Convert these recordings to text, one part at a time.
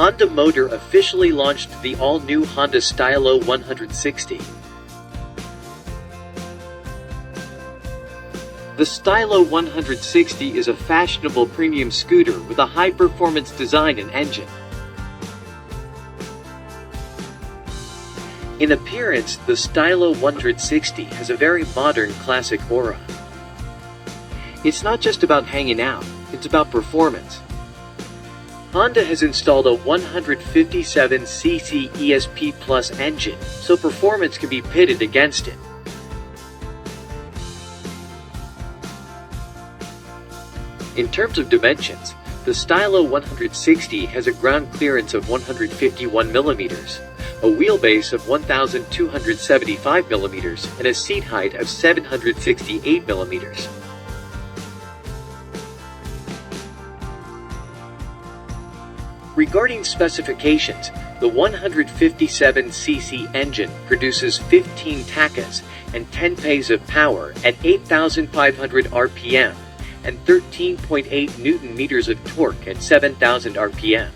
Honda Motor officially launched the all-new Honda Stylo 160. The Stylo 160 is a fashionable premium scooter with a high-performance design and engine. In appearance, the Stylo 160 has a very modern classic aura. It's not just about hanging out, it's about performance. Honda has installed a 157cc ESP Plus engine, so performance can be pitted against it. In terms of dimensions, the Stylo 160 has a ground clearance of 151 mm, a wheelbase of 1,275 mm, and a seat height of 768 mm. Regarding specifications, the 157cc engine produces 15 takas and 10 PS of power at 8,500 RPM and 13.8 Newton-meters of torque at 7,000 RPM.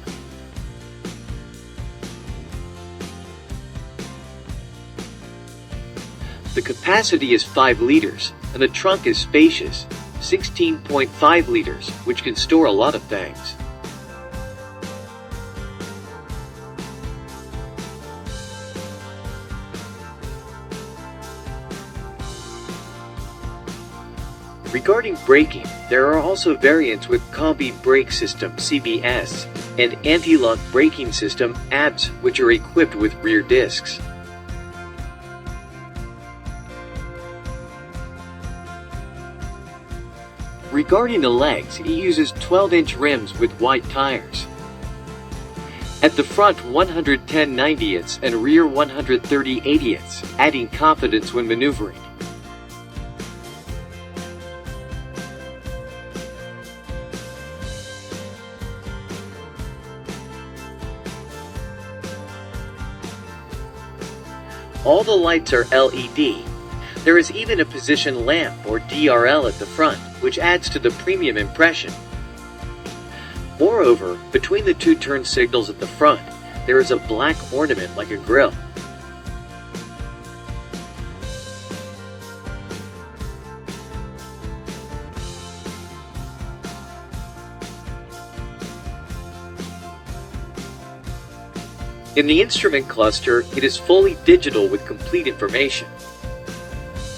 The capacity is 5 liters, and the trunk is spacious, 16.5 liters, which can store a lot of things. Regarding braking, there are also variants with Combi Brake System (CBS) and Anti-Lock Braking System (ABS), which are equipped with rear discs. Regarding the legs, it uses 12-inch rims with white tires. At the front 110 90ths and rear 130 80ths, adding confidence when maneuvering. All the lights are LED. There is even a position lamp or DRL at the front, which adds to the premium impression. Moreover, between the two turn signals at the front, there is a black ornament like a grille. In the instrument cluster, it is fully digital with complete information.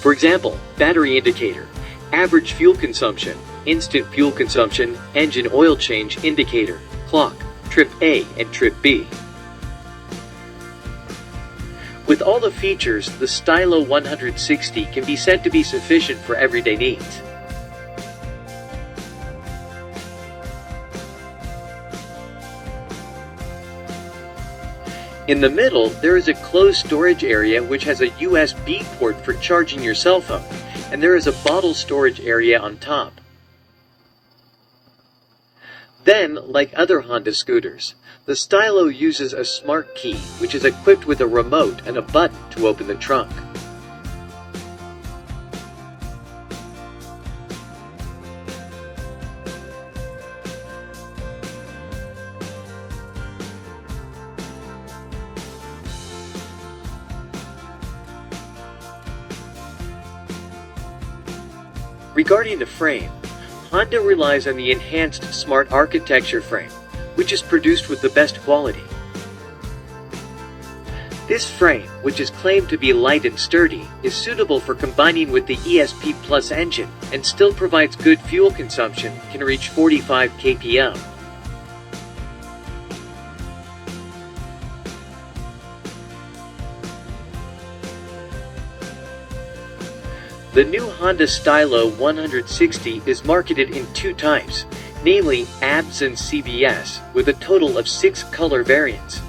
For example, battery indicator, average fuel consumption, instant fuel consumption, engine oil change indicator, clock, trip A and trip B. With all the features, the Stylo 160 can be said to be sufficient for everyday needs. In the middle, there is a closed storage area which has a USB port for charging your cell phone, and there is a bottle storage area on top. Then, like other Honda scooters, the Stylo uses a smart key which is equipped with a remote and a button to open the trunk. Regarding the frame, Honda relies on the enhanced Smart Architecture frame, which is produced with the best quality. This frame, which is claimed to be light and sturdy, is suitable for combining with the ESP Plus engine and still provides good fuel consumption, can reach 45 kpm. The new Honda Stylo 160 is marketed in two types, namely ABS and CBS, with a total of 6 color variants.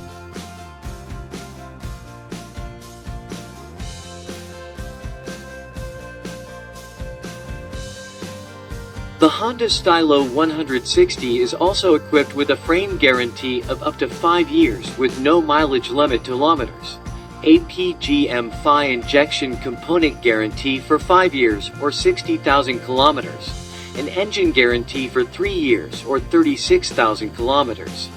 The Honda Stylo 160 is also equipped with a frame guarantee of up to 5 years with no mileage limit kilometers. APGM-FI injection component guarantee for 5 years or 60,000 kilometers, an engine guarantee for 3 years or 36,000 kilometers.